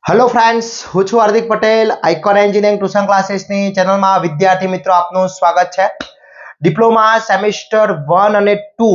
Hello friends, હું છું Hardik Patel icon engineering tuition ક્લાસીસની ચેનલમાં વિદ્યાર્થી મિત્રો આપનું સ્વાગત છે। ડિપ્લોમા સેમેસ્ટર 1 અને 2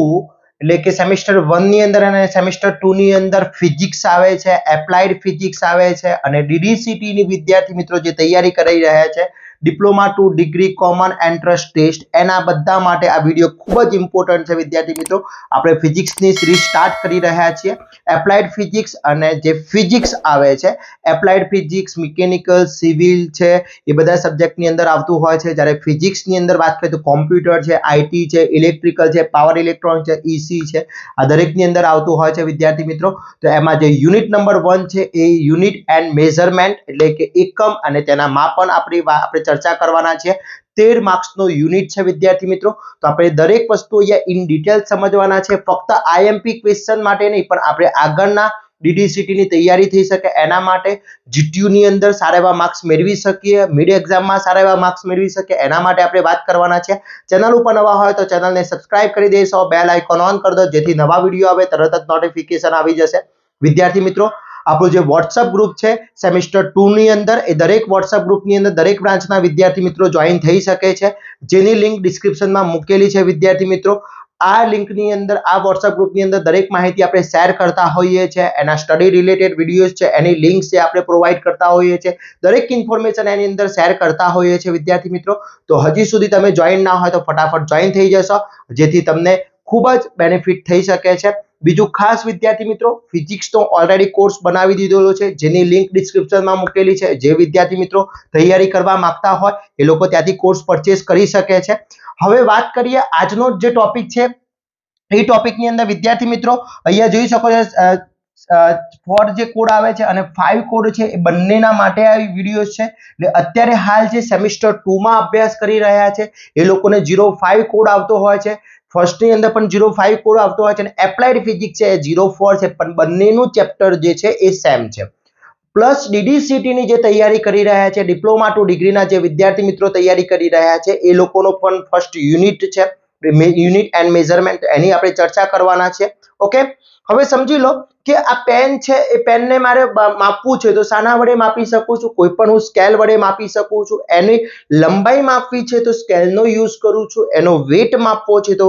એટલે કે સેમેસ્ટર 1 ની અંદર અને સેમેસ્ટર 2 ની અંદર ફિઝિક્સ આવે છે, એપ્લાઇડ ફિઝિક્સ આવે છે અને ડીડીસીટી ની વિદ્યાર્થી મિત્રો જે તૈયારી કરી રહ્યા છે diploma 2 degree common entrance test એના બધા માટે આ વિડિયો ખૂબ જ ઇમ્પોર્ટન્ટ છે વિદ્યાર્થી મિત્રો। આપણે ફિઝિક્સની સિરીઝ સ્ટાર્ટ કરી રહ્યા છીએ। એપ્લાઇડ ફિઝિક્સ અને જે ફિઝિક્સ આવે છે એપ્લાઇડ ફિઝિક્સ, મિકેનિકલ, સિવિલ છે એ બધા સબ્જેક્ટની અંદર આવતું હોય છે। જ્યારે ફિઝિક્સની અંદર વાત કરીએ તો કોમ્પ્યુટર છે, આઈટી છે, ઇલેક્ટ્રિકલ છે, પાવર ઇલેક્ટ્રોનિક છે, ઈસી છે, આ દરેકની અંદર આવતું હોય છે વિદ્યાર્થી મિત્રો। તો એમાં જે યુનિટ નંબર 1 છે એ યુનિટ એન્ડ મેઝરમેન્ટ એટલે કે એકમ અને તેના માપન આપણે ચર્ચા કરવાના છે। 13 માર્ક્સનો યુનિટ છે વિદ્યાર્થી મિત્રો। તો આપણે દરેક વસ્તુ અહીંયા ઇન ડિટેલ સમજવાના છે। ફક્ત આઈએમપી ક્વેશ્ચન માટે નહીં પણ આપણે આગળના ડીડીસીટી ની તૈયારી થઈ શકે એના માટે જીટીયુ ની અંદર સારા એવા માર્ક્સ મેળવી શકીએ, મિડ એક્ઝામમાં સારા એવા માર્ક્સ મેળવી શકીએ એના માટે આપણે વાત કરવાના છે। ચેનલ ઉપર નવા હોય તો ચેનલને સબસ્ક્રાઇબ કરી દેશો, બેલ આઇકોન ઓન કરી દો જેથી નવા વિડીયો આવે તરત જ નોટિફિકેશન આવી જશે। વિદ્યાર્થી મિત્રો, આપણો જે WhatsApp ગ્રુપ છે સેમેસ્ટર 2 ની અંદર એ દરેક WhatsApp ગ્રુપની અંદર દરેક બ્રાન્ચના વિદ્યાર્થી મિત્રો જોઈન થઈ શકે છે, જેની લિંક ડિસ્ક્રિપ્શનમાં મૂકેલી છે વિદ્યાર્થી મિત્રો। આ લિંકની અંદર આ WhatsApp ગ્રુપની અંદર દરેક માહિતી આપણે શેર કરતા હોઈએ છીએ, એના સ્ટડી રિલેટેડ વિડીયોઝ છે એની લિંક છે આપણે પ્રોવાઈડ કરતા હોઈએ છીએ, દરેક ઇન્ફોર્મેશન એની અંદર શેર કરતા હોઈએ છીએ વિદ્યાર્થી મિત્રો। તો હજી સુધી તમે જોઈન ના હોય તો ફટાફટ જોઈન થઈ જશો જેથી તમને ખૂબ જ બેનિફિટ થઈ શકે છે। બીજું ખાસ વિદ્યાર્થી મિત્રો, ફિઝિક્સનો ઓલરેડી કોર્સ બનાવી દીધેલો છે જેની લિંક ડિસ્ક્રિપ્શનમાં મૂકેલી છે। જે વિદ્યાર્થી મિત્રો તૈયારી કરવા માંગતા હોય એ લોકો ત્યાંથી કોર્સ પરચેસ કરી શકે છે। હવે વાત કરીએ આજનો જે ટોપિક છે એ ટોપિકની અંદર વિદ્યાર્થી મિત્રો અહીંયા જોઈ શકો છો 4 જે કોડ આવે છે અને 5 કોડ છે એ બંનેના માટે આ વિડિયોઝ છે। એટલે અત્યારે હાલ જે સેમેસ્ટર 2 માં અભ્યાસ કરી રહ્યા છે એ લોકોને 05 કોડ આવતો હોય છે, ફર્સ્ટ ની અંદર પણ 05 કોડ આવતો હોય છે અને એપ્લાઇડ ફિઝિક્સ છે 04 છે, પણ બંનેનું ચેપ્ટર જે છે એ સેમ છે। પ્લસ ડીડીસીટી ની જે તૈયારી કરી રહ્યા છે, ડિપ્લોમા 2 ડિગ્રીના જે વિદ્યાર્થી મિત્રો તૈયારી કરી રહ્યા છે એ લોકોનો પણ ફર્સ્ટ યુનિટ છે યુનિટ એન્ડ મેઝરમેન્ટ, એની આપણે ચર્ચા કરવાના છે। ઓકે, હવે સમજી લો કે આ પેન છે એ પેનને મારે માપવું છે તો શાના વડે માપી શકું છું? કોઈ પણ હું સ્કેલ વડે માપી શકું છું। એની લંબાઈ માપવી છે તો સ્કેલનો યુઝ કરું છું, એનો વેટ માપવો છે તો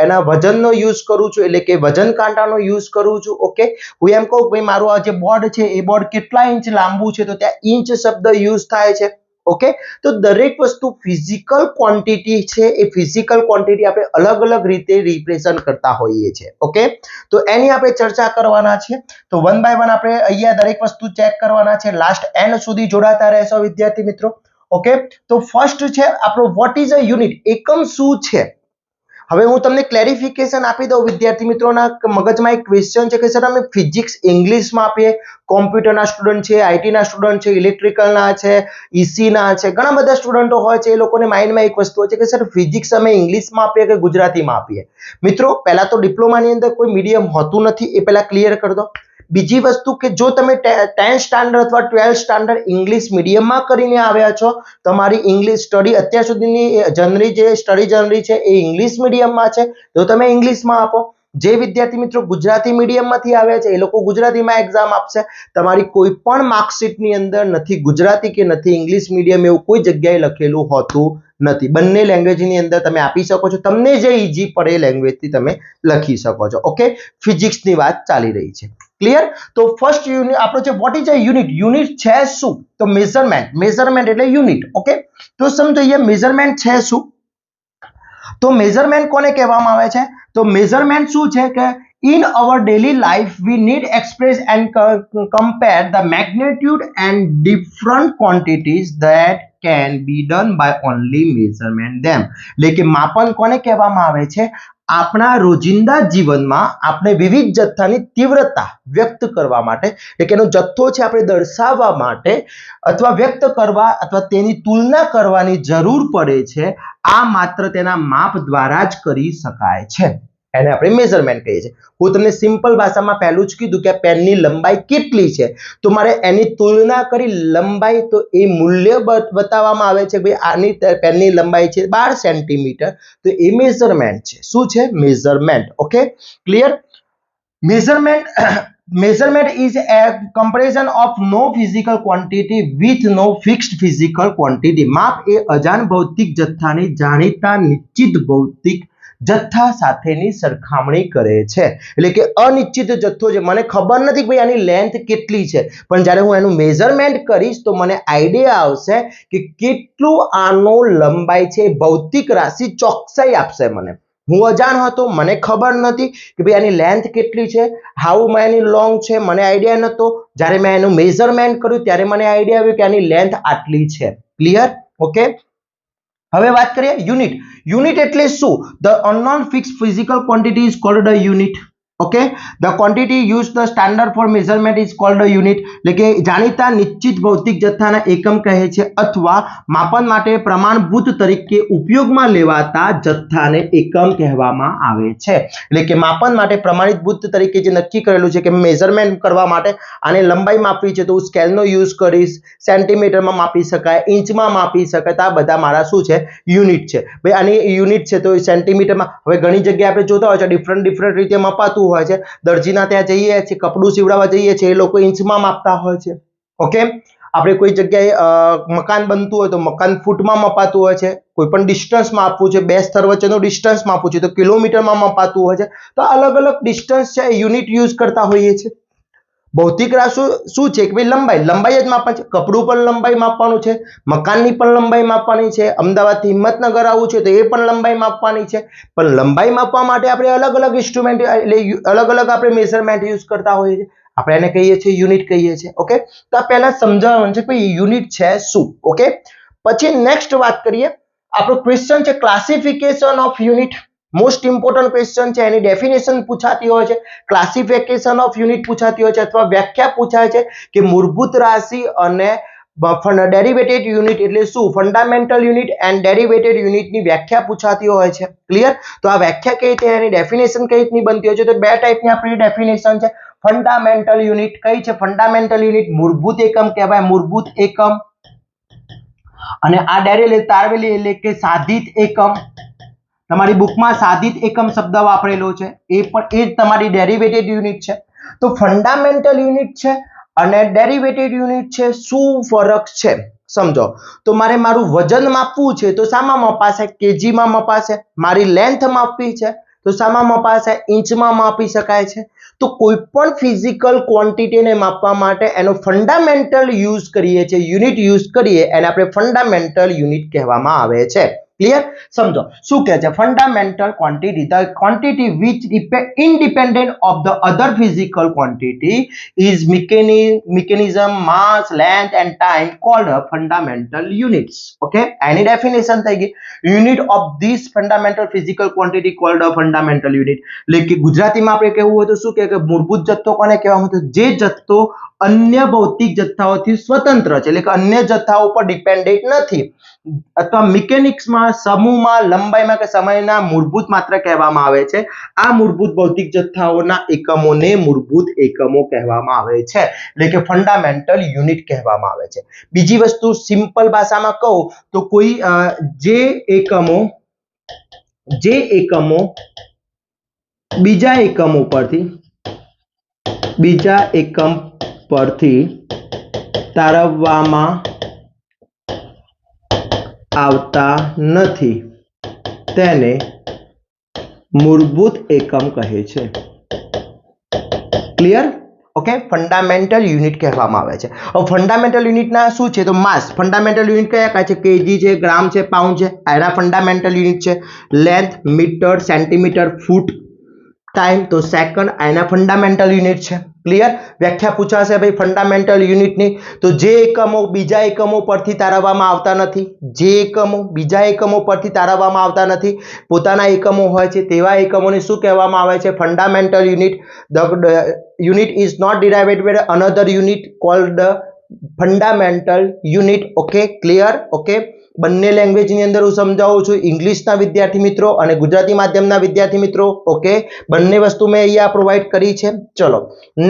એના વજનનો યુઝ કરું છું એટલે કે વજન કાંટાનો યુઝ કરું છું। ઓકે, હું એમ કહું ભાઈ મારું આ જે બોર્ડ છે એ બોર્ડ કેટલા ઇંચ લાંબુ છે તો ત્યાં ઇંચ શબ્દ યુઝ થાય છે। ઓકે, તો દરેક વસ્તુ ફિઝિકલ ક્વોન્ટિટી છે એ ફિઝિકલ ક્વોન્ટિટી આપણે અલગ અલગ રીતે રિપ્રેઝન્ટ કરતા હોઈએ છીએ। ઓકે, તો એની આપણે ચર્ચા કરવાના છે। તો વન બાય વન આપણે અહીંયા દરેક વસ્તુ ચેક કરવાના છે, લાસ્ટ એન્ડ સુધી જોડાતા રહેશો વિદ્યાર્થી મિત્રો। ઓકે, તો ફર્સ્ટ છે આપણો વોટ ઇઝ અ યુનિટ, એકમ શું છે? હવે હું તમને ક્લેરિફિકેશન આપી દઉં વિદ્યાર્થી મિત્રોના મગજમાં એક ક્વેશ્ચન છે કે સર અમે ફિઝિક્સ ઇંગ્લિશમાં આપીએ, કોમ્પ્યુટરના સ્ટુડન્ટ છે, આઈટીના સ્ટુડન્ટ છે, ઇલેક્ટ્રિકલના છે, ઈસીના છે, ઘણા બધા સ્ટુડન્ટો હોય છે, એ લોકોને માઇન્ડમાં એક વસ્તુ હોય છે કે સર ફિઝિક્સ અમે ઇંગ્લિશમાં આપીએ કે ગુજરાતીમાં આપીએ? મિત્રો, પહેલા તો ડિપ્લોમાની અંદર કોઈ મીડિયમ હોતું નથી, એ પહેલા ક્લિયર કરી દો। બીજી વસ્તુ કે જો તમે 10th સ્ટાન્ડર્ડ અથવા 12th સ્ટાન્ડર્ડ ઇંગ્લિશ મીડિયમમાં કરીને આવ્યા છો, તમારી ઇંગ્લિશ સ્ટડી અત્યાર સુધીની જનરી જે સ્ટડી જનરી છે એ ઇંગ્લિશ મીડિયમમાં છે તો તમે ઇંગ્લિશમાં આપો। જે વિદ્યાર્થી મિત્રો ગુજરાતી મીડિયમમાંથી આવ્યા છે એ લોકો ગુજરાતીમાં એક્ઝામ આપશે। તમારી કોઈ પણ માર્કશીટની અંદર નથી ગુજરાતી કે નથી ઇંગ્લિશ મીડિયમ એવું કોઈ જગ્યાએ લખેલું હોતું નથી, બંને લેંગ્વેજની અંદર તમે આપી શકો છો, તમને જે ઈઝી પડે એ લેંગ્વેજથી તમે લખી શકો છો। ઓકે, ફિઝિક્સની વાત ચાલી રહી છે, ક્લિયર? તો ફર્સ્ટ યુનિટ આપણો છે what is a unit, unit છે શું? તો મેઝરમેન્ટ, મેઝરમેન્ટ એટલે યુનિટ। ઓકે, તો સમજો અહીંયા મેઝરમેન્ટ છે શું? તો મેઝરમેન્ટ કોને કહેવામાં આવે છે? તો મેઝરમેન્ટ શું છે કે in our daily life we need express and compare the magnitude and different quantities that can be done by only measurement them। એટલે કે માપન કોને કહેવામાં આવે છે? આપણા રોજિંદા જીવનમાં આપણે વિવિધ જથ્થાની તીવ્રતા વ્યક્ત કરવા માટે એટલે કે એનો જથ્થો છે આપણે દર્શાવવા માટે અથવા વ્યક્ત કરવા અથવા તેની તુલના કરવાની જરૂર પડે છે, આ માત્ર તેના માપ દ્વારા જ કરી શકાય છે, એને આપણે મેઝરમેન્ટ કહીએ છીએ। હું તમને સિમ્પલ ભાષામાં પહેલું જ કીધું કે પેનની લંબાઈ કેટલી છે તો મારે એની તુલના કરી લંબાઈ તો એ મૂલ્ય બતાવવામાં આવે છે ભાઈ આની પેનની લંબાઈ છે 12 સેન્ટીમીટર તો એ મેઝરમેન્ટ છે। શું છે? Measurement. Okay, clear? Measurement measurement is a comparison of no physical quantity with no fixed physical quantity. માપ એ અજાણ ભૌતિક જથ્થાની જાણીતા નિશ્ચિત ભૌતિક જથ્થા સાથેની સરખામણી કરે છે. એટલે કે અનિશ્ચિત જથ્થો છે, મને ખબર નથી કે ભાઈ આની લેન્થ કેટલી છે, પણ જ્યારે હું એનું મેઝરમેન્ટ કરીશ તો મને આઈડિયા આવશે કે કેટલું આનો લંબાઈ છે. ભૌતિક રાશિ ચોકસાઈ આપશે મને. હું અજાણ હતો, મને ખબર નથી કે ભાઈ આની લેન્થ કેટલી છે, હાઉ મેની લોંગ છે, મને આઈડિયા નહોતો. જ્યારે મેં એનું મેઝરમેન્ટ કર્યું ત્યારે મને આઈડિયા આવ્યો કે આની લેન્થ આટલી છે. ક્લિયર? ઓકે. હવે વાત કરીએ યુનિટ. યુનિટ એટલે શું? The unknown fixed physical quantity is called a unit. Okay, the quantity use the standard for measurement is called a unit. એટલે કે જાણીતા નિશ્ચિત ભૌતિક જથ્થાના એકમ કહે છે અથવા માપન માટે પ્રમાણભૂત તરીકે ઉપયોગમાં લેવાતા જથ્થાને એકમ કહેવામાં આવે છે. એટલે કે માપન માટે પ્રમાણભૂત તરીકે જે નક્કી કરેલું છે કે મેઝરમેન્ટ કરવા માટે આને લંબાઈ માપવી છે તો હું સ્કેલનો યુઝ કરીશ, સેન્ટીમીટરમાં માપી શકાય, ઇંચમાં માપી શકાય, તો આ બધા મારા શું છે? યુનિટ છે. ભાઈ આની યુનિટ છે તો સેન્ટીમીટરમાં. હવે ઘણી જગ્યાએ આપણે જોતા હોય છે ડિફરન્ટ રીતે મપાતું હોય છે. દરજીના ત્યાં જઈએ છીએ, કપડું સીવડાવવા જઈએ છીએ, એ લોકો ઇંચમાં માપતા હોય છે. ઓકે, આપણે કોઈ જગ્યાએ મકાન બનતું હોય તો મકાન ફૂટમાં મપાતું હોય છે. કોઈ પણ ડિસ્ટન્સ માપવું છે, બે સ્તર વચ્ચેનું ડિસ્ટન્સ માપવું છે તો કિલોમીટરમાં મપાતું હોય છે. તો અલગ અલગ ડિસ્ટન્સ છે, યુનિટ યુઝ કરતા હોઈએ છીએ. ભૌતિક રાશિ શું છે કે ભાઈ લંબાઈ જ માપવાની છે. કપડું પણ લંબાઈ માપવાનું છે, મકાનની પણ લંબાઈ માપવાની છે, અમદાવાદથી હિંમતનગર આવવું છે તો એ પણ લંબાઈ માપવાની છે. પણ લંબાઈ માપવા માટે આપણે અલગ અલગ ઇન્સ્ટ્રુમેન્ટ એટલે અલગ અલગ આપણે મેઝરમેન્ટ યુઝ કરતા હોઈએ છીએ. આપણે એને કહીએ છીએ યુનિટ કહીએ છીએ. ઓકે, તો આ પહેલા સમજાવવાનું છે કે યુનિટ છે શું. ઓકે, પછી નેક્સ્ટ વાત કરીએ. આપણો ક્વેશ્ચન છે classification of unit. Most important question છે. એની ડેફિનેશન પૂછાતી હોય છે, ક્લાસિફિકેશન ઓફ યુનિટ પૂછાતી હોય છે અથવા વ્યાખ્યા પૂછાય છે કે મૂળભૂત રાશિ અને ડેરિવેટેડ યુનિટ એટલે શું, ફંડામેન્ટલ યુનિટ એન્ડ ડેરિવેટેડ યુનિટની વ્યાખ્યા પૂછાતી હોય છે. ક્લિયર? તો આ વ્યાખ્યા કઈ રીતે, એની ડેફિનેશન કઈ રીતની બનતી હોય છે? તો બે ટાઈપની આપણી ડેફિનેશન છે. ફંડામેન્ટલ યુનિટ કઈ છે? ફંડામેન્ટલ યુનિટ મૂળભૂત એકમ કહેવાય, મૂળભૂત એકમ. અને આ તારવેલી એટલે કે સાધિત એકમ. તમારી બુકમાં સાધિત એકમ શબ્દ વાપરેલો છે, એ પણ એ જ તમારી ડેરિવેટેડ યુનિટ છે. તો ફંડામેન્ટલ યુનિટ છે અને ડેરિવેટેડ યુનિટ છે, શું ફરક છે સમજો. તો મારું વજન માપવું છે તો શામાં મપાશે? કેજીમાં મપાશે. મારી લેન્થ માપવી છે તો શામાં મપાશે? ઇંચમાં માપી શકાય છે. તો કોઈ પણ ફિઝિકલ ક્વોન્ટિટીને માપવા માટે એનો ફંડામેન્ટલ યુઝ કરીએ છીએ, યુનિટ યુઝ કરીએ એને આપણે ફંડામેન્ટલ યુનિટ કહેવામાં આવે છે. ક્લિયર? સમજો શું કહે છે? Fundamental quantity, the quantity which independent of the other physical quantity is mechanism, mass, length and time called fundamental units. Okay, any definition થઈ ગઈ. Unit of this fundamental physical quantity called a fundamental unit. એટલે કે ગુજરાતીમાં આપણે કહેવું હોય તો શું કહે કે મૂળભૂત જથ્થો કોને કહેવામાં આવે? જે જથ્થો અન્ય ભૌતિક જથ્થાઓથી સ્વતંત્ર છે, એટલે કે અન્ય જથ્થાઓ પર ડિપેન્ડન્ટ નથી અથવા મિકેનિક્સમાં સમૂહમાં, લંબાઈમાં કે સમયના મૂળભૂત માત્રા કહેવામાં આવે છે. આ મૂળભૂત ભૌતિક જથ્થાઓના એકમોને મૂળભૂત એકમો કહેવામાં આવે છે, એટલે કે ફંડામેન્ટલ યુનિટ કહેવામાં આવે છે. બીજી વસ્તુ સિમ્પલ ભાષામાં કહું તો કોઈ જે એકમો બીજા એકમ પરથી તારવવામાં આવતા નથી તેને મૂળભૂત એકમ કહે છે. ક્લિયર? ઓકે, ફંડામેન્ટલ યુનિટ કહેવામાં આવે છે. હવે ફંડામેન્ટલ યુનિટના શું છે? તો માસ. ફંડામેન્ટલ યુનિટ કયા છે? કેજી છે, ગ્રામ છે, પાઉન્ડ છે, એના ફંડામેન્ટલ યુનિટ છે. લેન્થ મીટર, સેન્ટીમીટર, ફૂટ. ટાઈમ તો સેકન્ડ, એના ફંડામેન્ટલ યુનિટ છે. ક્લિયર? વ્યાખ્યા પૂછાશે ભાઈ ફંડામેન્ટલ યુનિટની, તો જે એકમો બીજા એકમો પરથી તારવવામાં આવતા નથી, જે એકમો બીજા એકમો પરથી તારવવામાં આવતા નથી, પોતાના એકમો હોય છે તેવા એકમોને શું કહેવામાં આવે છે? Fundamental unit. The unit is not derived by another unit called fundamental unit. Okay, clear? Okay, બંને લેંગ્વેજની અંદર હું સમજાવું છું, ઇંગ્લિશના વિદ્યાર્થી મિત્રો અને ગુજરાતી માધ્યમના વિદ્યાર્થી મિત્રો. ઓકે, બંને વસ્તુ મેં અહીંયા પ્રોવાઈડ કરી છે. ચલો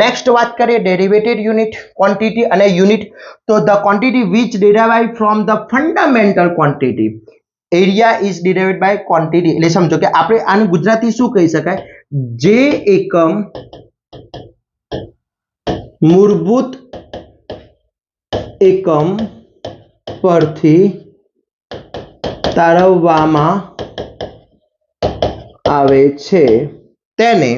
નેક્સ્ટ વાત કરીએ ડેરિવેટેડ યુનિટ, ક્વોન્ટિટી અને યુનિટ. તો the quantity which derive from the fundamental quantity, area is derived by quantity. એટલે સમજો કે આપણે આનું ગુજરાતી શું કહી શકાય? જે એકમ મૂળભૂત એકમ પરથી તારવવામાં આવે છે તેને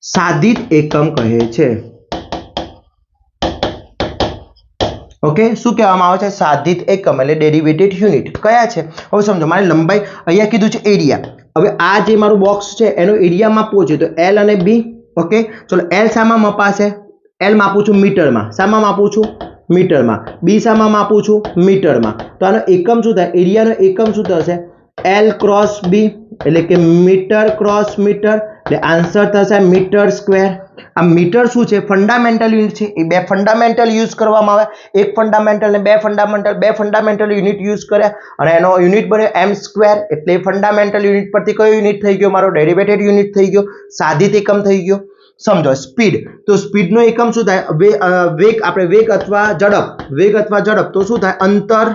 સાધિત એકમ કહે છે. ઓકે, શું કહેવામાં આવે છે? સાધિત એકમ એટલે ડેરિવેટેડ યુનિટ. કયા છે? હવે સમજો, મારી લંબાઈ અહીંયા કીધું છે એરિયા. હવે આ જે મારું બોક્સ છે એનો એરિયા માપવો છે તો L અને B. ઓકે, ચલો L શામાં મપાશે? L માપું છું મીટરમાં. શામાં માપું છું? મીટરમાં. B શામાં માપું છું? મીટરમાં. તો આનો એકમ શું થાય? એરિયાનો એકમ શું થશે? L ક્રોસ B એટલે કે મીટર ક્રોસ મીટર, એટલે આન્સર થશે મીટર સ્ક્વેર. આ મીટર શું છે? ફંડામેન્ટલ યુનિટ છે. એ બે ફંડામેન્ટલ યુઝ કરવામાં આવે. એક ફંડામેન્ટલ ને બે ફંડામેન્ટલ યુનિટ યુઝ કર્યા અને એનો યુનિટ બન્યો m સ્ક્વેર. એટલે ફંડામેન્ટલ યુનિટ પરથી કયો યુનિટ થઈ ગયો? મારો ડેરિવેટેડ યુનિટ થઈ ગયો, સાધિત એકમ થઈ ગયો. સમજો સ્પીડ, તો સ્પીડનો એકમ શું થાય? વેગ, આપણે વેગ અથવા ઝડપ, તો શું થાય? અંતર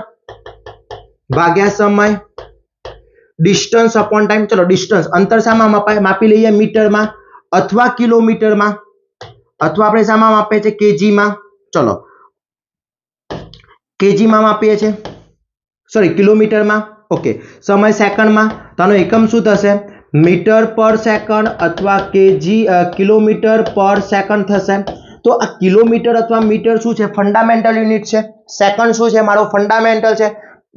ભાગ્યા સમય. Distance upon time. ચલો ડિસ્ટન્સ, અંતર શામાં મપાય? માપી લઈએ મીટરમાં અથવા કિલોમીટરમાં, અથવા આપણે શામાં માપીએ છીએ? કેજીમાં. ચલો કેજીમાં માપીએ છીએ, સોરી કિલોમીટરમાં. ઓકે, સમય સેકન્ડમાં. તો આનો એકમ શું થશે? મીટર પર સેકન્ડ અથવા કિલોમીટર પર સેકન્ડ થશે. તો આ કિલોમીટર અથવા મીટર શું છે? ફંડામેન્ટલ યુનિટ છે. સેકન્ડ શું છે? મારો ફંડામેન્ટલ છે.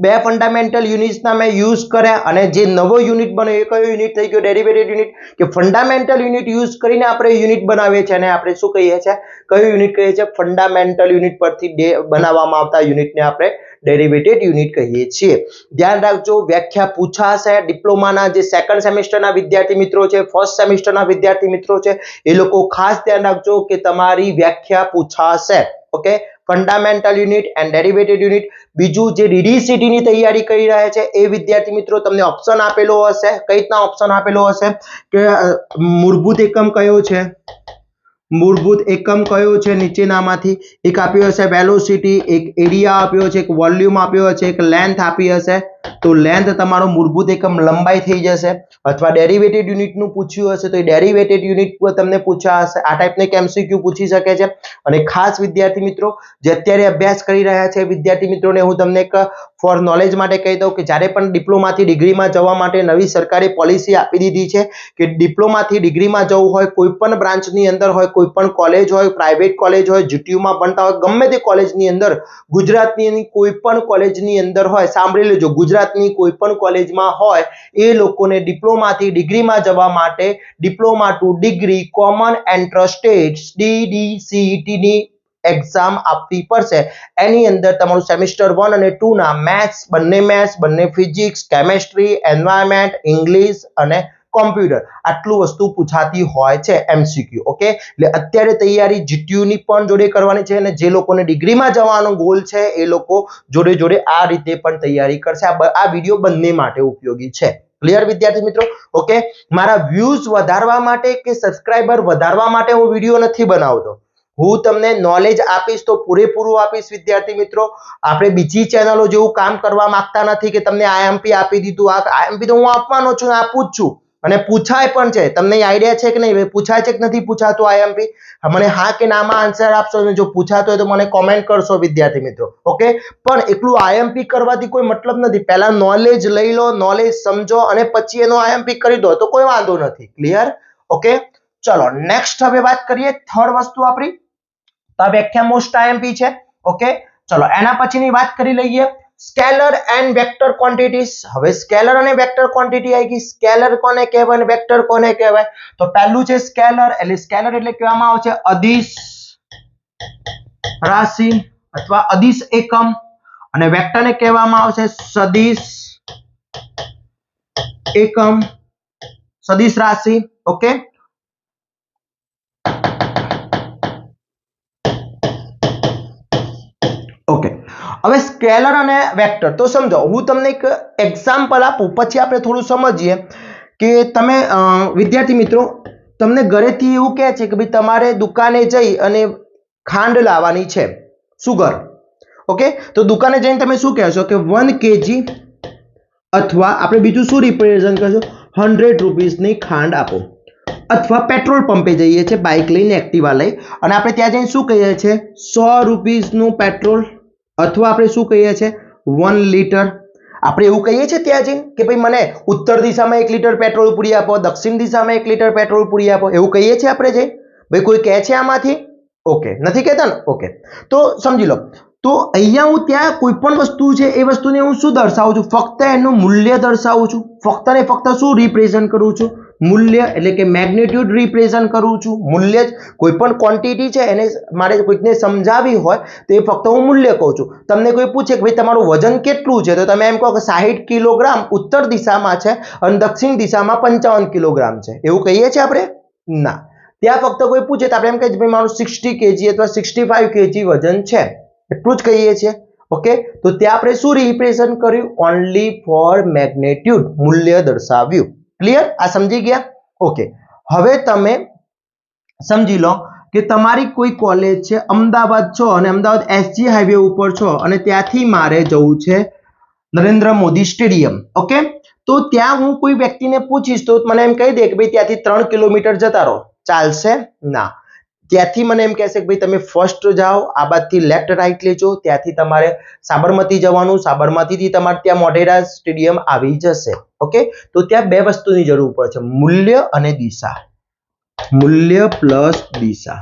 બે ફંડામેન્ટલ યુનિટ્સના મેં યુઝ કર્યા અને જે નવો યુનિટ બન્યો એ કયો યુનિટ થઈ ગયો? ડેરિવેટેડ યુનિટ. કે ફંડામેન્ટલ યુનિટ યુઝ કરીને આપણે યુનિટ બનાવીએ છીએ અને આપણે શું કહીએ છીએ? કયું યુનિટ કહીએ છીએ? ફંડામેન્ટલ યુનિટ પરથી બનાવવામાં આવતા યુનિટને આપણે ડેરિવેટેડ યુનિટ કહીએ છીએ. ધ્યાન રાખજો, વ્યાખ્યા પૂછાશે. ડિપ્લોમાના જે સેકન્ડ સેમેસ્ટરના વિદ્યાર્થી મિત્રો છે, ફર્સ્ટ સેમેસ્ટરના વિદ્યાર્થી મિત્રો છે, એ લોકો ખાસ ધ્યાન રાખજો કે તમારી વ્યાખ્યા પૂછાશે. Okay, fundamental unit and derivated unit. બીજું જે DDCT ની તૈયારી કરી રહ્યા છે એ વિદ્યાર્થી મિત્રો, તમને ઓપ્શન આપેલો હશે. કઈ રીતના ઓપ્શન આપેલો હશે? કે મૂળભૂત એકમ કયો છે? મૂળભૂત એકમ કયો છે? નીચેનામાંથી એક આપ્યો હશે વેલોસિટી, એક એરિયા આપ્યો છે, એક વોલ્યુમ આપ્યો છે, એક લેન્થ આપી હશે. તો લેન્થ તમારો મૂળભૂત એકમ લંબાઈ થઈ જશે. અથવા ડેરિવેટેડ યુનિટનું પૂછ્યું હશે તો એ ડેરિવેટેડ યુનિટ પર તમને પૂછ્યા હશે. આ ટાઈપના MCQ પૂછી શકે છે. અને ખાસ વિદ્યાર્થી મિત્રો જે અત્યારે અભ્યાસ કરી રહ્યા છે વિદ્યાર્થી મિત્રોને હું તમને એક ફોર નોલેજ માટે કહી દઉં કે જ્યારે પણ ડિપ્લોમાથી ડિગ્રીમાં જવા માટે નવી સરકારી પોલિસી આપી દીધી છે કે ડિપ્લોમાથી ડિગ્રીમાં જવું હોય, કોઈ પણ બ્રાન્ચની અંદર હોય, કોઈ પણ કોલેજ હોય, પ્રાઇવેટ કોલેજ હોય, GTUમાં ભણતા હોય, ગમે તે કોલેજની અંદર, ગુજરાતની કોઈ પણ કોલેજની અંદર હોય, સાંભળી લેજો, ગુજરાતની કોઈ પણ કોલેજમાં હોય એ લોકોને ડિપ્લોમાથી ડિગ્રીમાં જવા માટે diploma to degree common entrance test DDCT ની એક્ઝામ આપવી પડશે. એની અંદર તમારું સેમિસ્ટર 1 અને 2 ના મેથ્સ, બંને ફિઝિક્સ, કેમેસ્ટ્રી, એન્વાયરમેન્ટ, ઇંગ્લિશ અને કોમ્પ્યુટર આટલું વસ્તુ પૂછાતી હોય છે MCQ. ઓકે, એટલે અત્યારે તૈયારી GTU ની પણ જોડે કરવાની છે અને જે લોકોને ડિગ્રીમાં જવાનો ગોલ છે એ લોકો જોડે આ રીતે પણ તૈયારી કરશે. આ વિડીયો બંને માટે ઉપયોગી છે. ક્લિયર વિદ્યાર્થી મિત્રો? ઓકે, મારા વ્યૂઝ વધારવા માટે કે સબસ્ક્રાઇબર વધારવા માટે હું વિડીયો નથી બનાવતો. હું તમને નોલેજ આપીશ તો પૂરેપૂરું આપીશ વિદ્યાર્થી મિત્રો. આપણે બીજી ચેનલો જેવું કામ કરવા માંગતા નથી કે તમને IMP આપી દીધું. આ IMP તો હું આપવાનો છું, આપું જ છું અને પૂછાય પણ છે. તમને આઈડિયા છે કે નહીં? પૂછાય છે કે નથી પૂછાતું IMP? મને હા કે નામાં આન્સર આપશો અને જો પૂછાતો હોય તો મને કોમેન્ટ કરશો વિદ્યાર્થી મિત્રો. ઓકે, પણ એકલું IMP કરવાથી કોઈ મતલબ નથી. પહેલા નોલેજ લઈ લો, નોલેજ સમજો અને પછી એનો IMP કરી દો તો કોઈ વાંધો નથી. ક્લિયર? ઓકે, ચલો નેક્સ્ટ હવે વાત કરીએ થર્ડ વસ્તુ આપણી. તો આ વ્યાખ્યા મોસ્ટ IMP છે. ઓકે, ચલો એના પછીની વાત કરી લઈએ સ્કેલર એન્ડ વેક્ટર ક્વોન્ટિટીઝ. હવે સ્કેલર અને વેક્ટર ક્વોન્ટિટી આવી ગઈ. સ્કેલર કોને કહેવાય અને વેક્ટર કોને કહેવાય? તો પહેલું છે સ્કેલર. એટલે સ્કેલર એટલે કહેવામાં આવે છે અદિશ રાશિ અથવા અદિશ એકમ અને વેક્ટરને કહેવામાં આવે છે સદિશ એકમ, સદિશ રાશિ. ઓકે, ઓકે, હવે સ્કેલર અને વેક્ટર તો સમજો. હું તમને એક એક્ઝામ્પલ આપું પછી આપણે થોડું સમજીએ કે તમે વિદ્યાર્થી મિત્રો તમને ઘરેથી એવું કહે છે કે ભાઈ તમારે દુકાને જઈ અને ખાંડ લાવવાની છે, સુગર. ઓકે, તો દુકાને જઈને તમે શું કહેશો કે 1 kg અથવા આપણે બીજું શું રિપ્રેઝન્ટ કરશો 100 રૂપીસની ખાંડ આપો. અથવા પેટ્રોલ પંપે જઈએ છીએ બાઇક લઈને એક્ટિવા લઈ અને આપણે ત્યાં જઈને શું કહીએ છીએ 100 રૂપિયાનું પેટ્રોલ અથવા આપણે શું કહીએ છીએ 1 લીટર આપણે એવું કહીએ છીએ ત્યાં જઈને કે ભાઈ મને ઉત્તર દિશામાં 1 લીટર પેટ્રોલ પૂરી આપો દક્ષિણ દિશામાં 1 લીટર પેટ્રોલ પૂરી આપો એવું કહીએ છીએ આપણે જઈ ભાઈ કોઈ કહે છે આમાંથી ઓકે નથી કહેતા ને ઓકે તો સમજી લો તો અહીંયા હું ત્યાં કોઈ પણ વસ્તુ છે એ વસ્તુને હું શું દર્શાવું છું ફક્ત એનું મૂલ્ય દર્શાવું છું ફક્ત ને ફક્ત શું રિપ્રેઝન્ટ કરું છું મૂલ્ય એટલે કે મેગ્નિટ્યુડ રિપ્રેઝન્ટ કરું છું મૂલ્ય કોઈ પણ ક્વોન્ટિટી છે એને મારે કોઈકને સમજાવી હોય તો એ ફક્ત હું મૂલ્ય કહું છું તમને કોઈ પૂછે કે ભાઈ તમારું વજન કેટલું છે તો તમે એમ કહો કે 60 કિલોગ્રામ ઉત્તર દિશામાં છે અને દક્ષિણ દિશામાં 55 કિલોગ્રામ છે એવું કહીએ છીએ આપણે ના ત્યાં ફક્ત કોઈ પૂછે તો આપણે એમ કહીએ ભાઈ મારું 60 kg અથવા 65 kg વજન છે એટલું જ કહીએ છીએ ઓકે તો ત્યાં આપણે શું રિપ્રેઝન્ટ કર્યું ઓન્લી ફોર મેગ્નિટ્યુડ મૂલ્ય દર્શાવ્યું ક્લિયર આ સમજી ગયા ઓકે હવે તમે સમજી લો કે તમારી કોઈ કોલેજ છે અમદાવાદ છો અને અમદાવાદ એસજી હાઈવે ઉપર છો અને ત્યાંથી મારે જવું છે નરેન્દ્ર મોદી સ્ટેડિયમ ઓકે તો ત્યાં હું કોઈ વ્યક્તિને પૂછીશ તો મને એમ કહી દે કે ભાઈ ત્યાંથી 3 કિલોમીટર જતા રહો ચાલશે ના ત્યાંથી મને એમ કહેશે કે ભાઈ તમે ફર્સ્ટ જાઓ આ બાજુથી લેફ્ટ રાઈટ લેજો ત્યાંથી તમારે સાબરમતી જવાનું સાબરમતીથી તમારે ત્યાં મોઢેરા સ્ટેડિયમ આવી જશે ઓકે તો ત્યાં બે વસ્તુની જરૂર પડશે મૂલ્ય અને દિશા મૂલ્ય પ્લસ દિશા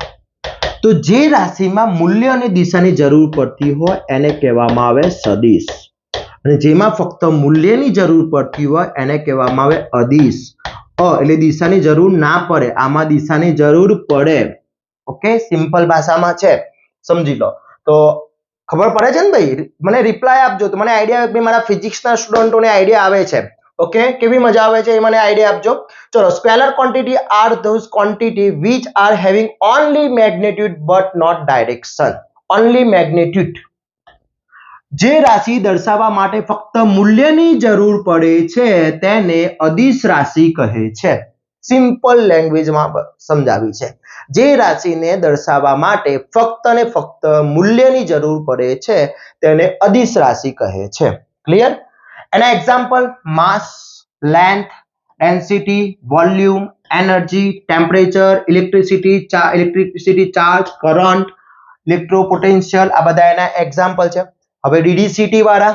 તો જે રાશિમાં મૂલ્ય અને દિશાની જરૂર પડતી હોય એને કહેવામાં આવે સદિશ અને જેમાં ફક્ત મૂલ્યની જરૂર પડતી હોય એને કહેવામાં આવે અદિશ એટલે દિશાની જરૂર ના પડે આમાં દિશાની જરૂર પડે ઓકે સિમ્પલ ભાષામાં છે સમજી લો તો ખબર પડે છે ને ભાઈ મને રિપ્લાય આપજો તો મને આઈડિયા આવે મારા ફિઝિક્સના સ્ટુડન્ટોને આઈડિયા આવે છે ઓકે કેવી મજા આવે છે એ મને આઈડિયા આપજો ચલો scalar quantity R those quantity which are having only magnitude but not direction only magnitude જે રાશિ દર્શાવવા માટે ફક્ત મૂલ્યની જરૂર પડે છે તેને અદિશ રાશિ કહે છે સિમ્પલ લેંગ્વેજમાં સમજાવી છે જે રાશિને દર્શાવવા માટે ફક્ત ને ફક્ત મૂલ્યની જરૂર પડે છે તેને અદિશ રાશિ કહે છે ક્લિયર એના example mass length density volume energy temperature electricity charge current electropotential આ બધા એના એક્ઝામ્પલ છે હવે DDCT વાળા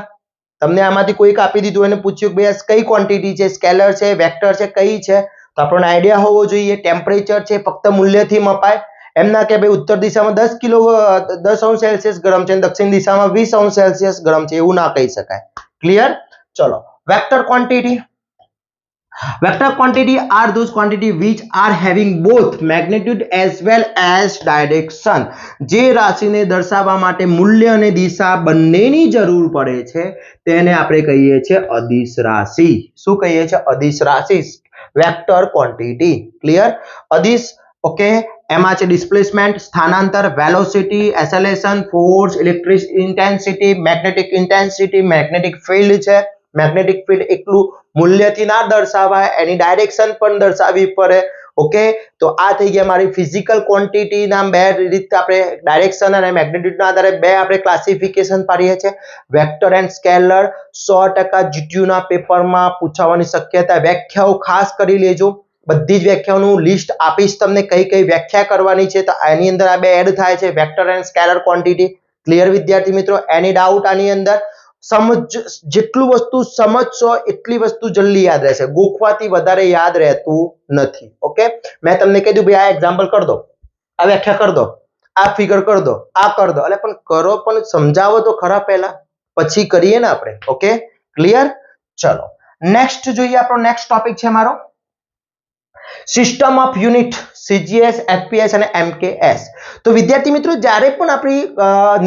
તમને આમાંથી કોઈક આપી દીધું અને પૂછ્યું કે ભાઈ કઈ ક્વોન્ટિટી છે સ્કેલર છે વેક્ટર છે કઈ છે તો આપણને આઈડિયા હોવો જોઈએ ટેમ્પરેચર છે ફક્ત મૂલ્યથી મપાય એમ ના કે ભાઈ ઉત્તર દિશામાં 10°C ગરમ છે અને દક્ષિણ દિશામાં 20°C ગરમ છે એવું ના કહી શકાય ક્લિયર ચલો vector quantity are those quantity which are having both magnitude as well as direction જે રાશિને દર્શાવવા માટે મૂલ્ય અને દિશા બંનેની જરૂર પડે છે તેને આપણે કહીએ છીએ અદિશ રાશિ શું કહીએ છીએ અદિશ રાશિ વેક્ટર ક્વોન્ટિટી ક્લિયર અદિશ ઓકે એમાં છે ડિસ્પ્લેસમેન્ટ સ્થાનાંતર velocity acceleration force electric intensity magnetic field છે મેગ્નેટિક ફિલ્ડ એકલું મૂલ્યથી ના દર્શાવાય એની ડાયરેક્શન પણ દર્શાવવી પડે ઓકે તો આ થઈ ગયા મારી ફિઝિકલ ક્વોન્ટિટી ના બે રીતે આપણે ડાયરેક્શન અને મેગ્નિટ્યુડ ના આધારે બે આપણે ક્લાસિફિકેશન પાડીએ છીએ વેક્ટર એન્ડ સ્કેલર 100% જીટીયુ ના પેપરમાં પૂછાવાની શક્યતા વ્યાખ્યાઓ ખાસ કરી લેજો બધી જ વ્યાખ્યાઓનું લિસ્ટ આપીશ તમને કઈ કઈ વ્યાખ્યા કરવાની છે તો એની અંદર આ બે એડ થાય છે vector and scalar quantity clear વિદ્યાર્થી મિત્રો એની ડાઉટ આની અંદર સમજ જેટલું વસ્તુ સમજશો એટલી વસ્તુ જલ્દી યાદ રહેશે ગોખવાથી વધારે યાદ રહેતું નથી ઓકે મેં તમને કહી દીધું ભાઈ આ એક્ઝામ્પલ કરી દો આ વ્યાખ્યા કરી દો આ ફિગર કરી દો આ કરી દો એટલે પણ કરો પણ સમજાવો તો ખરા પહેલા પછી કરીએ ને આપણે ઓકે ક્લિયર ચલો નેક્સ્ટ જોઈએ આપણો નેક્સ્ટ ટોપિક છે મારો system of unit CGS FPS અને MKS તો વિદ્યાર્થી મિત્રો જ્યારે પણ આપણી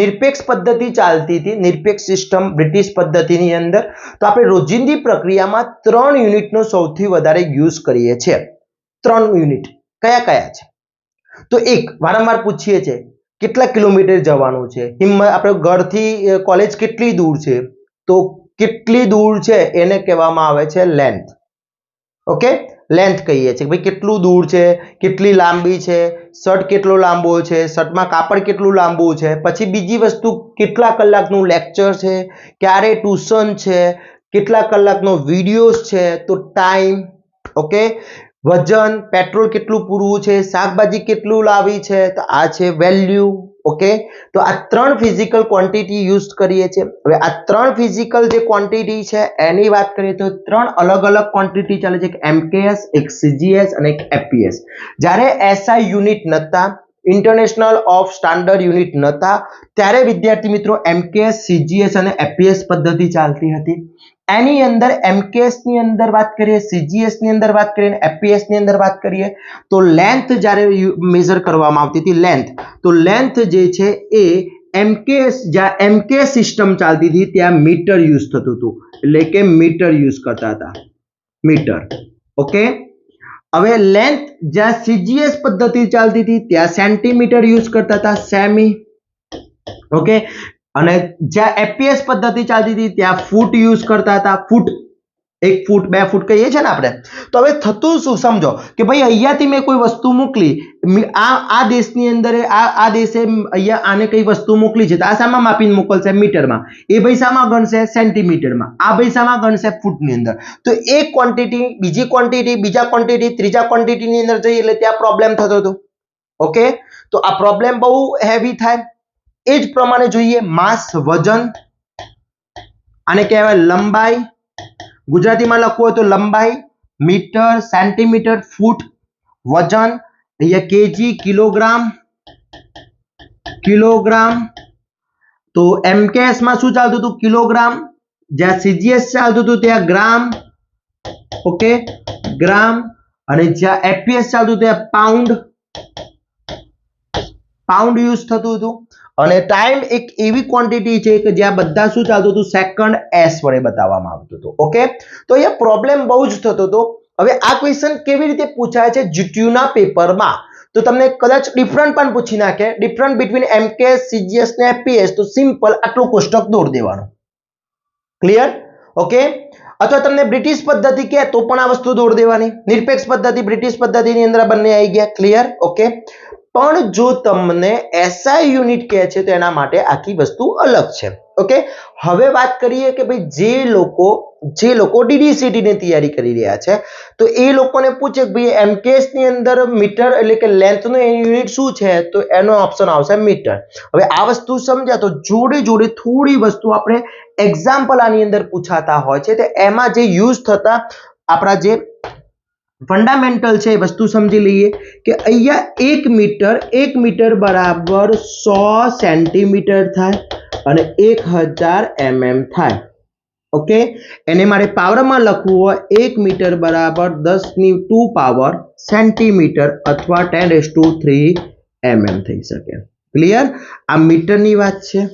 નિરપેક્ષ પદ્ધતિ ચાલતી હતી નિરપેક્ષ સિસ્ટમ બ્રિટિશ પદ્ધતિની અંદર તો આપણે રોજિંદી પ્રક્રિયામાં 3 યુનિટનો સૌથી વધારે યુઝ કરીએ છીએ 3 યુનિટ કયા કયા છે તો એક વારંવાર પૂછીએ છીએ કેટલા કિલોમીટર જવાનું છે હિંમત આપણે ઘરથી કોલેજ કેટલી દૂર છે તો કેટલી દૂર છે એને કહેવામાં આવે છે લેન્થ ઓકે લેન્થ કહીએ છીએ ભાઈ કેટલું દૂર છે કેટલી લાંબી છે શર્ટ કેટલો લાંબો છે શર્ટમાં કાપડ કેટલું લાંબુ છે પછી બીજી વસ્તુ કેટલા કલાકનું લેક્ચર છે ક્યારે ટ્યુશન છે કેટલા કલાકનો વિડિયોઝ છે તો ટાઈમ ઓકે વજન, પેટ્રોલ કેટલું પૂરવું છે, શાકભાજી કેટલું લાવી છે, તો આ છે વેલ્યુ. ઓકે, તો આ ત્રણ ફિઝિકલ ક્વોન્ટિટી યુઝ કરીએ છીએ. હવે આ ત્રણ ફિઝિકલ જે ક્વોન્ટિટી છે એની વાત કરીએ તો ત્રણ અલગ અલગ ક્વોન્ટિટી ચાલે છે, એક એમકેએસ, એક સીજીએસ અને એક એપીએસ. જ્યારે એસઆઈ યુનિટ નતા, ઇન્ટરનેશનલ ઓફ સ્ટાન્ડર્ડ યુનિટ નતા, ત્યારે વિદ્યાર્થી મિત્રો એમકેએસ, સીજીએસ અને એપીએસ પદ્ધતિ ચાલતી હતી. એની અંદર એમકેએસ ની અંદર વાત કરીએ, સીજીએસ ની અંદર વાત કરીએ, એપીએસ ની અંદર વાત કરીએ તો લેન્થ જ્યારે મેઝર કરવામાં આવતી હતી, તો લેન્થ જે છે એ એમકેએસ, જ્યાં એમકેએસ સિસ્ટમ ચાલતી હતી ત્યાં મીટર યુઝ થતું હતું, એટલે કે મીટર યુઝ કરતા હતા, મીટર. ઓકે, હવે લેન્થ જ્યાં સીજીએસ પદ્ધતિ ચાલતી હતી ત્યાં સેન્ટીમીટર યુઝ કરતા હતા, સેમી. ઓકે, અને જ્યાં એપીએસ પદ્ધતિ ચાલતી હતી ત્યાં ફૂટ યુઝ કરતા હતા, ફૂટ. 1 ફૂટ 2 ફૂટ કહીએ છીએ ને આપણે. તો હવે થતું શું સમજો કે ભાઈ અહીંયાથી મેં કોઈ વસ્તુ મોકલી, આ દેશની અંદર આ દેશે અહીંયા આને કઈ વસ્તુ મોકલી છે તો આ શામાં માપીને મોકલશે, મીટરમાં. એ ભાઈ શામાં ગણશે, સેન્ટીમીટરમાં. આ ભાઈ શામાં ગણશે, ફૂટની અંદર. તો એક ક્વોન્ટિટી બીજી ક્વોન્ટિટી, બીજા ક્વોન્ટિટી ત્રીજા ક્વોન્ટિટીની અંદર જઈએ એટલે ત્યાં પ્રોબ્લેમ થતો હતો. ઓકે, તો આ પ્રોબ્લેમ બહુ હેવી થાય. એ જ પ્રમાણે જોઈએ માસ, વજન, આને કહેવાય લંબાઈ. ગુજરાતીમાં લખવું હોય તો લંબાઈ, મીટર, સેન્ટીમીટર, ફૂટ. વજન અહીંયા કેજી, કિલોગ્રામ, કિલોગ્રામ. તો એમકેએસ માં શું ચાલતું હતું, કિલોગ્રામ. જ્યાં સીજીએસ ચાલતું હતું ત્યાં ગ્રામ. ઓકે, ગ્રામ. અને જ્યાં એપીએસ ચાલતું હતું ત્યાં પાઉન્ડ, પાઉન્ડ યુઝ થતું હતું. અને ટાઈમ એક એવી ક્વોન્ટિટી છે કે જ્યાં બધા શું ચાલતું હતું, સેકન્ડ એસ વડે બતાવવામાં આવતું હતું. ઓકે, તો અહીંયા પ્રોબ્લેમ બહુ જ થતો હતો. હવે આ ક્વેશ્ચન કેવી રીતે પૂછાય છે જીટીયુના પેપરમાં, તો તમને કદાચ ડિફરન્ટ પણ પૂછી નાખે, ડિફરન્ટ બિટવીન એમકેએસ, સીજીએસ ને એપીએસ, તો સિમ્પલ આટલું કોષ્ટક દોરી દેવાનું. ક્લિયર? ઓકે, અથવા તમને બ્રિટિશ પદ્ધતિ કહે તો પણ આ વસ્તુ દોરી દેવાની. નિરપેક્ષ પદ્ધતિ, બ્રિટિશ પદ્ધતિની અંદર બંને આવી ગયા. ક્લિયર? ઓકે, પણ જો તમને એસઆઈ યુનિટ કહે છે તો એના માટે આખી વસ્તુ અલગ છે. ઓકે, હવે વાત કરીએ કે ભાઈ જે લોકો ડીડીસીટી ની તૈયારી કરી રહ્યા છે તો એ લોકોને પૂછે કે ભાઈ એમકેએસ ની અંદર મીટર એટલે કે લેન્થ નો યુનિટ શું છે, તો એનો ઓપ્શન આવશે મીટર. હવે આ વસ્તુ સમજ્યા તો જોડે જોડે થોડી વસ્તુ આપણે એક્ઝામ્પલ આની અંદર પૂછાતા હોય છે, તો એમાં જે યુઝ થતા આપણા જે ફંડામેન્ટલ છે એ વસ્તુ સમજી લઈએ કે અહીંયા 1 મીટર બરાબર 100 સેન્ટીમીટર થાય અને 1000 mm થાય. ઓકે, એને મારે પાવરમાં લખવું હોય 1 મીટર બરાબર 10⁻² પાવર સેન્ટીમીટર અથવા 10⁻³ mm થઈ શકે. ક્લિયર? આ મીટરની વાત છે.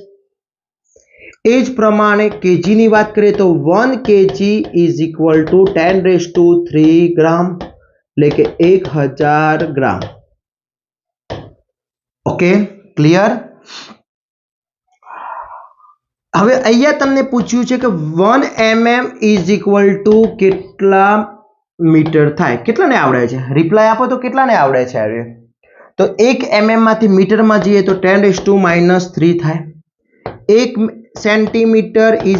એ જ પ્રમાણે કેજી ની વાત કરીએ તો 1 kg = 10⁻³ ગ્રામ, એટલે કે 1000 ગ્રામ. Okay, clear? હવે અહીંયા તમને પૂછ્યું છે કે 1 mm = કેટલા મીટર થાય. કેટલાને આવડે છે? રિપ્લાય આપો તો કેટલાને આવડે છે? તો 1 mm માંથી મીટરમાં જઈએ તો 10⁻³ થાય. 1 સેન્ટીમીટર =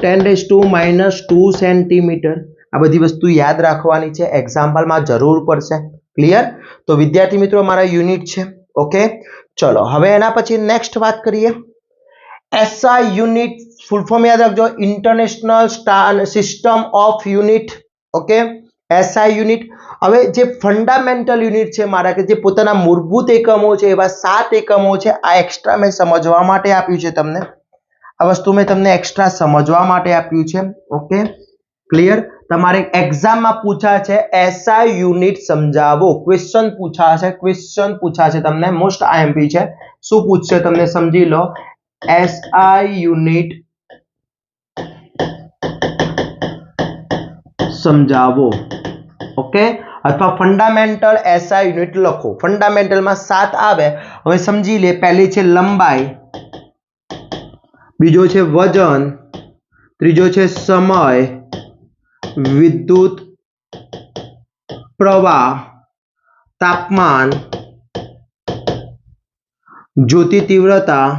10⁻² સેન્ટીમીટર. આ બધી વસ્તુ યાદ રાખવાની છે, એક્ઝામ્પલમાં જરૂર પડશે. ક્લિયર? તો વિદ્યાર્થી મિત્રો મારા યુનિટ છે. ઓકે, ચલો હવે એના પછી નેક્સ્ટ વાત કરીએ. એસઆઈ યુનિટ ફૂલ ફોર્મ યાદ રાખજો, international system of unit. Okay, SI unit. હવે જે ફંડામેન્ટલ યુનિટ છે મારા, કે જે પોતાના મૂળભૂત એકમો છે, એવા 7 એકમો છે. આ એક્સ્ટ્રા મેં સમજવા માટે આપ્યું છે તમને. આ વસ્તુ મેં તમને એક્સ્ટ્રા સમજવા માટે આપ્યું છે. Okay, clear? તમારે એક્ઝામમાં પૂછાય છે એસઆઈ યુનિટ સમજાવો, ક્વેશ્ચન પૂછાશે તમને. મોસ્ટ આઈએમપી છે. શું પૂછશે તમને સમજી લો. એસઆઈ યુનિટ સમજાવો. ઓકે, અથવા ફંડામેન્ટલ એસઆઈ યુનિટ લખો. ફંડામેન્ટલમાં 7 આવે. હવે સમજી લે. પહેલી છે લંબાઈ, બીજો છે વજન, ત્રીજો છે સમય, વિદ્યુત પ્રવાહ, તાપમાન, જ્યોતિ તીવ્રતા,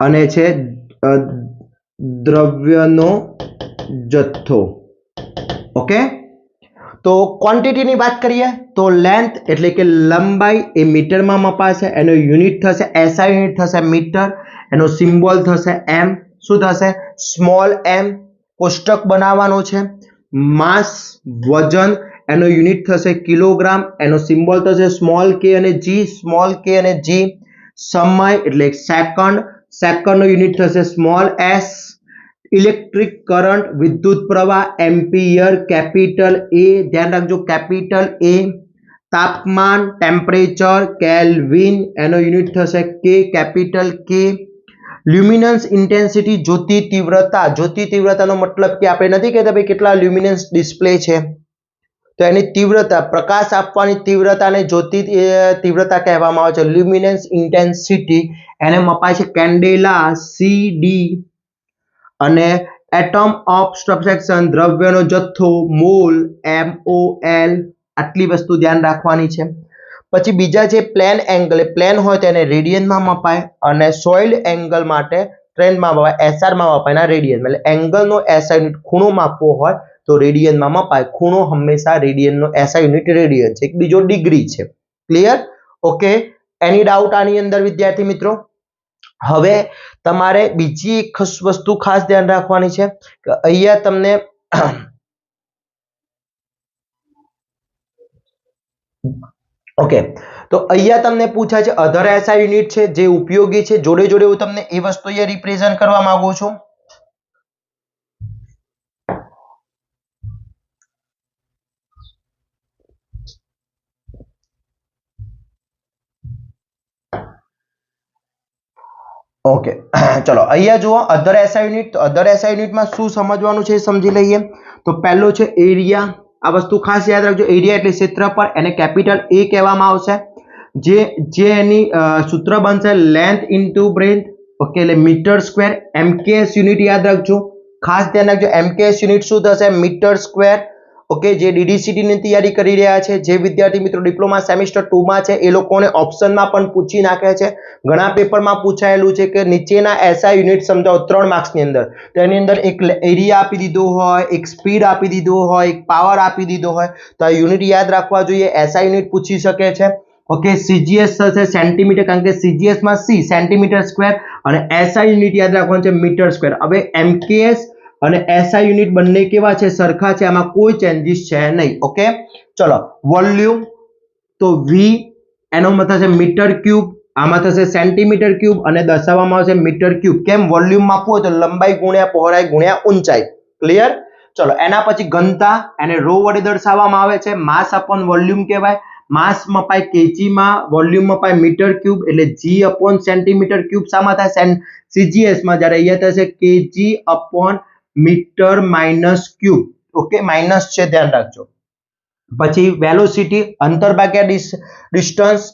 અને છે દ્રવ્યનો જથ્થો. ઓકે, તો ક્વોન્ટિટીની વાત કરીએ તો લેન્થ એટલે કે લંબાઈ એ મીટરમાં મપાશે, એનો યુનિટ થશે SI યુનિટ થશે મીટર, એનો સિમ્બોલ થશે m. શું થશે? Small m. કોષ્ટક બનાવવાનો છે. માસ વજન એનો યુનિટ થશે કિલોગ્રામ, એનો સિમ્બોલ થશે સ્મોલ k અને g, સ્મોલ k અને g. સમય એટલે સેકન્ડ, સેકન્ડનો યુનિટ થશે સ્મોલ s. ઇલેક્ટ્રિક કરંટ વિદ્યુત પ્રવાહ એમ્પિયર કેપિટલ A, ધ્યાન રાખજો કેપિટલ A. તાપમાન ટેમ્પરેચર કેલ્વિન, એનો યુનિટ થશે K, કેપિટલ K. લ્યુમિનન્સ ઇન્ટેન્સિટી જ્યોતિ તીવ્રતા, જ્યોતિ તીવ્રતાનો મતલબ કે આપણે નથી કહેતા ભાઈ કેટલા લ્યુમિનન્સ ડિસ્પ્લે છે, તો એની તીવ્રતા, પ્રકાશ આપવાની તીવ્રતાને જ્યોતિ તીવ્રતા કહેવામાં આવે છે. લ્યુમિનન્સ ઇન્ટેન્સિટી એને મપાય છે કેન્ડેલા CD. અને એટમ ઓફ સબસ્ટ્રેક્શન દ્રવ્યનો જથ્થો મોલ MOL. આટલી વસ્તુ ધ્યાન રાખવાની છે. પછી બીજા છે પ્લેન એંગલ, પ્લેન હોય તો એને રેડિયનમાં મપાય અને સોઇલ્ડ એંગલ માટે ટ્રેન્ડમાં મપાય, SR માં મપાય ના રેડિયન. એટલે એંગલનો SI યુનિટ ખૂણો માપવો હોય તો રેડિયનમાં મપાય. ખૂણો હંમેશા રેડિયનનો SI યુનિટ રેડિયન છે, એક બીજો ડિગ્રી છે. ક્લિયર? ઓકે, એની ડાઉટ આની અંદર વિદ્યાર્થી મિત્રો? હવે તમારે બીજી એક વસ્તુ ખાસ ધ્યાન રાખવાની છે કે અહીંયા તમને ઓકે, તો અહીંયા તમને પૂછાય છે અધર SI યુનિટ છે જે ઉપયોગી છે. જોડે જોડે હું તમને એ વસ્તુ અહીંયા રિપ્રેઝન્ટ કરવા માંગુ છું. ઓકે, ચલો અહીંયા જુઓ અધર SI યુનિટ. તો અધર SI યુનિટમાં શું સમજવાનું છે સમજી લઈએ. તો પહેલો છે એરિયા. આ વસ્તુ ખાસ યાદ રાખજો, એરિયા એટલે ક્ષેત્રફળ, એને કેપિટલ A કહેવામાં આવશે. જે એની સૂત્ર બનશે લેન્થ ઇન્ટુ બ્રેડથ. ઓકે, એટલે મીટર સ્ક્વેર. MKS યુનિટ યાદ રાખજો, ખાસ ધ્યાન રાખજો. MKS યુનિટ શું થશે? Metre square. ઓકે, જે DDCT ની તૈયારી કરી રહ્યા છે, જે વિદ્યાર્થી મિત્રો ડિપ્લોમા સેમિસ્ટર 2 માં છે, એ લોકોને ઓપ્શનમાં પણ પૂછી નાખે છે. ઘણા પેપરમાં પૂછાયેલું છે કે નીચેના SI યુનિટ સમજાવો 3 માર્ક્સની અંદર. તો એની અંદર એક એરિયા આપી દીધો હોય, એક સ્પીડ આપી દીધો હોય, એક પાવર આપી દીધો હોય, તો આ યુનિટ યાદ રાખવા જોઈએ. SI યુનિટ પૂછી શકે છે. ઓકે, CGS થશે સેન્ટીમીટર, કારણ કે CGS માં C સેન્ટીમીટર સ્ક્વેર અને SI યુનિટ યાદ રાખવાનું છે મીટર સ્ક્વેર. હવે MKS અને SI યુનિટ બંને કેવા છે? સરખા છે, આમાં કોઈ ચેન્જીસ છે નહીં. ઓકે, ચલો વોલ્યુમ તો V એનો મતલબ છે મીટર ક્યુબ, આમાં થશે સેન્ટીમીટર ક્યુબ અને દર્શાવવામાં આવશે મીટર ક્યુબ. કેમ? વોલ્યુમ માપવું હોય તો લંબાઈ ગુણ્યા પહોળાઈ ગુણ્યા ઊંચાઈ. ક્લિયર? ચલો એના પછી ઘનતા, એને રો વડે દર્શાવવામાં આવે છે. માસ અપોન વોલ્યુમ કહેવાય. માસ મપાય kg માં, વોલ્યુમ મપાય મીટર ક્યુબ, એટલે G અપોન સેન્ટીમીટર ક્યુબ. શામાં થાય? CGS માં, જ્યારે અહીંયા થશે kg upon metre minus cube. Okay, minus છે, ધ્યાન રાખજો. પછી વેલોસિટી, અંતર ભાગ્યા ડિસ્ટન્સ,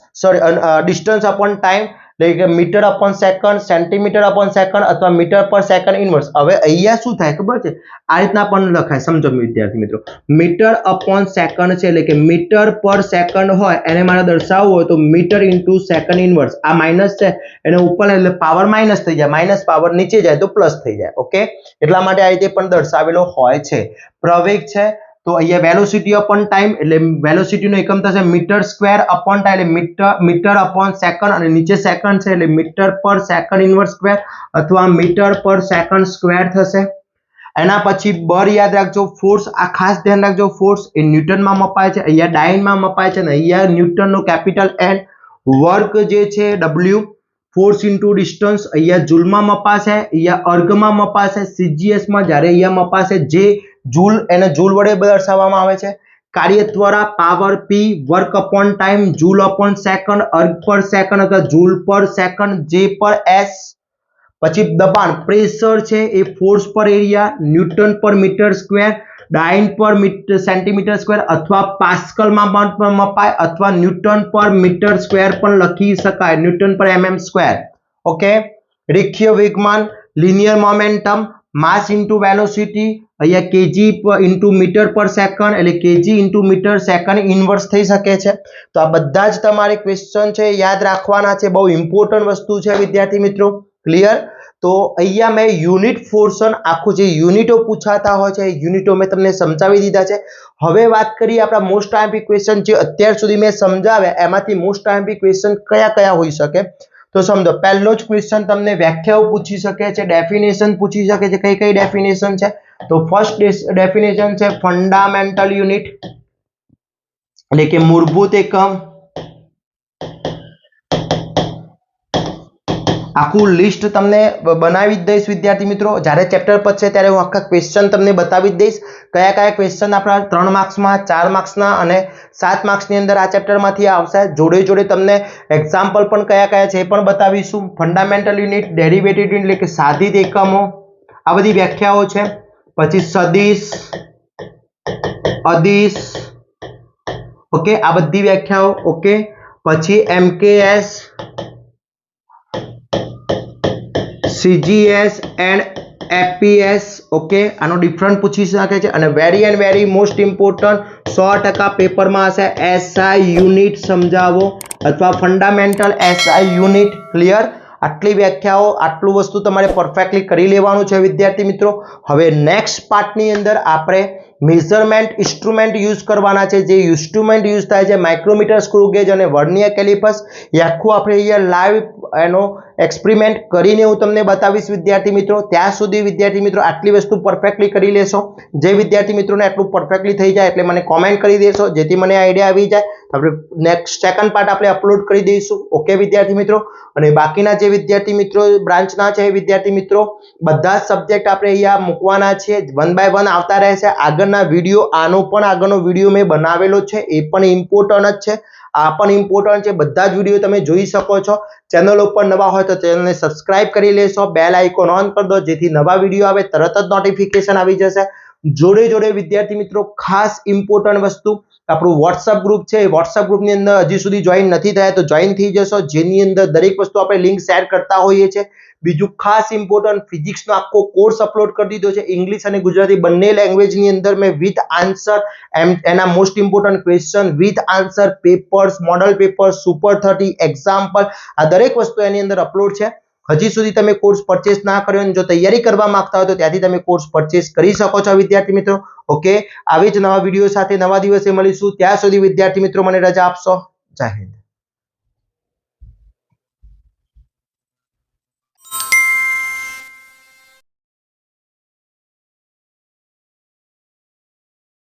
ડિસ્ટન્સ અપોન ટાઈમ, એટલે કે metre upon second, centimetre upon second અથવા મીટર પર સેકન્ડ ઇનવર્સ. હવે અહીંયા શું થાય ખબર છે? આ રીતના પણ લખાય, સમજો વિદ્યાર્થી મિત્રો. મીટર અપોન સેકન્ડ છે, એટલે કે મીટર પર સેકન્ડ હોય એને મારે દર્શાવવું હોય તો મીટર ઇન્ટુ સેકન્ડ ઇનવર્સ. આ માઇનસ છે, એને ઉપર એટલે પાવર માઇનસ થઈ જાય, માઇનસ પાવર નીચે જાય તો પ્લસ થઈ જાય. ઓકે, એટલા માટે આ રીતે પણ દર્શાવેલો હોય છે. પ્રવેગ છે તો અહીંયા વેલોસિટી અપોન ટાઈમ, એટલે વેલોસિટીનો એકમ થશે મીટર સ્ક્વેર અપોન ટાઈમ, એટલે મીટર અપોન સેકન્ડ, અને નીચે સેકન્ડ છે એટલે મીટર પર સેકન્ડ ઇનવર્સ સ્ક્વેર અથવા મીટર પર સેકન્ડ સ્ક્વેર થશે. એના પછી બળ યાદ રાખજો. ફોર્સ, આ ખાસ ધ્યાન રાખજો, ફોર્સ એ ન્યૂટનમાં મપાય છે, અહીંયા ડાયનમાં મપાય છે, અને અહીંયા ન્યૂટનનો કેપિટલ N. વર્ક જે છે W, ફોર્સ ઇન્ટુ ડિસ્ટન્સ, અહીંયા જૂલમાં મપાશે, અહીંયા અર્ગમાં મપાશે. CGS માં જ્યારે અહીંયા મપાશે જે જૂલ, એને જૂલ વડે દર્શાવવામાં આવે છે. કાર્ય ત્વરા power P, work upon time joule upon second, erg per second અથવા જૂલ પર સેકન્ડ, J પર S. પછી દબાણ, પ્રેશર છે એ ફોર્સ પર એરિયા, ન્યૂટન પર મીટર સ્ક્વેર, ડાયન પર સેન્ટીમીટર સ્ક્વેર અથવા પાસ્કલમાં મપાય, અથવા ન્યૂટન પર મીટર સ્ક્વેર પણ લખી શકાય, ન્યૂટન પર mm સ્ક્વેર. ઓકે, રેખીય વેગમાન, linear momentum, mass into velocity, અહીંયા kg ઇન્ટુ મીટર પર સેકન્ડ, એટલે kg into metre second inverse થઈ શકે છે. તો આ બધા જ તમારે ક્વેશ્ચન છે યાદ રાખવાના છે, બહુ ઇમ્પોર્ટન્ટ વસ્તુ છે વિદ્યાર્થી મિત્રો. ક્લિયર? તો અહીંયા મેં યુનિટ પોર્શન આખું જે યુનિટો પૂછાતા હોય છે એ યુનિટો મેં તમને સમજાવી દીધા છે. હવે વાત કરીએ આપણા મોસ્ટ આઈએમપી ક્વેશ્ચન જે અત્યાર સુધી મેં સમજાવ્યા એમાંથી મોસ્ટ આઈએમપી ક્વેશ્ચન કયા કયા હોઈ શકે. તો સમજો પહેલો જ ક્વેશ્ચન તમને વ્યાખ્યાઓ પૂછી શકે છે, ડેફિનેશન પૂછી શકે છે. કઈ કઈ ડેફિનેશન છે? તો ફર્સ્ટ ડેફિનેશન છે ફંડામેન્ટલ યુનિટ એટલે કે મૂળભૂત એકમ. આખું લિસ્ટ તમને બનાવી જ દઈશ વિદ્યાર્થી મિત્રો. જ્યારે ચેપ્ટર પતશે ત્યારે હું આખા ક્વેશ્ચન તમને બતાવી જ દઈશ કયા કયા ક્વેશ્ચન આપણા 3 માર્ક્સમાં, 4 માર્ક્સના અને 7 માર્ક્સની અંદર આ ચેપ્ટરમાંથી આવશે. જોડે જોડે તમને એક્ઝામ્પલ પણ કયા કયા છે એ પણ બતાવીશું. ફંડામેન્ટલ યુનિટ, ડેરિવેટિવ યુનિટ એટલે કે સાધિત એકમો, આ બધી વ્યાખ્યાઓ છે. પછી સદિશ, અદિશ, ઓકે, આ બધી વ્યાખ્યાઓ. ઓકે, પછી MKS, CGS and FPS. Okay, આનો ડિફરન્ટ પૂછી શકે છે. અને very and very most important 100% પેપરમાં હશે SI યુનિટ સમજાવો અથવા ફંડામેન્ટલ SI યુનિટ. ક્લિયર? આટલી વ્યાખ્યાઓ, આટલું વસ્તુ તમારે પરફેક્ટલી કરી લેવાનું છે વિદ્યાર્થી મિત્રો. હવે નેક્સ્ટ પાર્ટની અંદર આપણે મેઝરમેન્ટ ઇન્સ્ટ્રુમેન્ટ યુઝ કરવાના છે. જે ઇન્સ્ટ્રુમેન્ટ યુઝ થાય છે માઇક્રોમીટર, સ્ક્રૂ ગેજ અને વર્નિયર કેલિપર્સ. એ આખું આપણે અહીંયા લાઈવ એનો એક્સપેરિમેન્ટ કરીને હું તમને બતાવીશ વિદ્યાર્થી મિત્રો. ત્યાં સુધી વિદ્યાર્થી મિત્રો આટલી વસ્તુ પરફેક્ટલી કરી લેશો. જે વિદ્યાર્થી મિત્રોને આટલું પરફેક્ટલી થઈ જાય એટલે મને કોમેન્ટ કરી દેશો જેથી મને આઈડિયા આવી જાય. આપણે નેક્સ્ટ સેકન્ડ પાર્ટ આપણે અપલોડ કરી દઈશું. ઓકે વિદ્યાર્થી મિત્રો. અને બાકીના જે વિદ્યાર્થી મિત્રો બ્રાન્ચના છે વિદ્યાર્થી મિત્રો બધા જ સબ્જેક્ટ આપણે અહીંયા મૂકવાના છે. 1 બાય 1 આવતા રહેશે. આગળના વિડીયો, આનો પણ આગળનો વિડીયો મેં બનાવેલો છે, એ પણ ઇમ્પોર્ટન્ટ જ છે. આ પણ ઇમ્પોર્ટન્ટ છે. બધા જ વિડીયો તમે જોઈ શકો છો. ચેનલ ઉપર નવા હોય તો ચેનલને સબસ્ક્રાઇબ કરી લેશો, બેલ આઇકોન ઓન કરી દો જેથી નવા વિડીયો આવે તરત જ નોટિફિકેશન આવી જશે. જોડે જોડે વિદ્યાર્થી મિત્રો ખાસ ઇમ્પોર્ટન્ટ વસ્તુ, આપણું વોટ્સઅપ ગ્રુપ છે. વોટ્સઅપ ગ્રુપની અંદર હજી સુધી જોઈન નથી થયા તો જોઈન થઈ જશો, જેની અંદર દરેક વસ્તુ આપણે લિંક શેર કરતા હોઈએ છીએ. બીજું ખાસ ઇમ્પોર્ટન્ટ ફિઝિક્સનો આખો કોર્સ અપલોડ કરી દીધો છે. ઇંગ્લિશ અને ગુજરાતી બંને લેંગ્વેજની અંદર મેં વિથ આન્સર, એના most important question with answer, papers, model papers, super 30, example, આ દરેક વસ્તુ એની અંદર અપલોડ છે. હજી સુધી તમે કોર્સ પરચેસ ના કર્યો અને જો તૈયારી કરવા માંગતા હોય તો ત્યાંથી તમે કોર્સ પરચેસ કરી શકો છો વિદ્યાર્થી મિત્રો. ઓકે, આવી જ નવા વિડીયો સાથે નવા દિવસે મળીશું. ત્યાં સુધી વિદ્યાર્થી મિત્રો મને રજા આપશો. જય હિન્દ.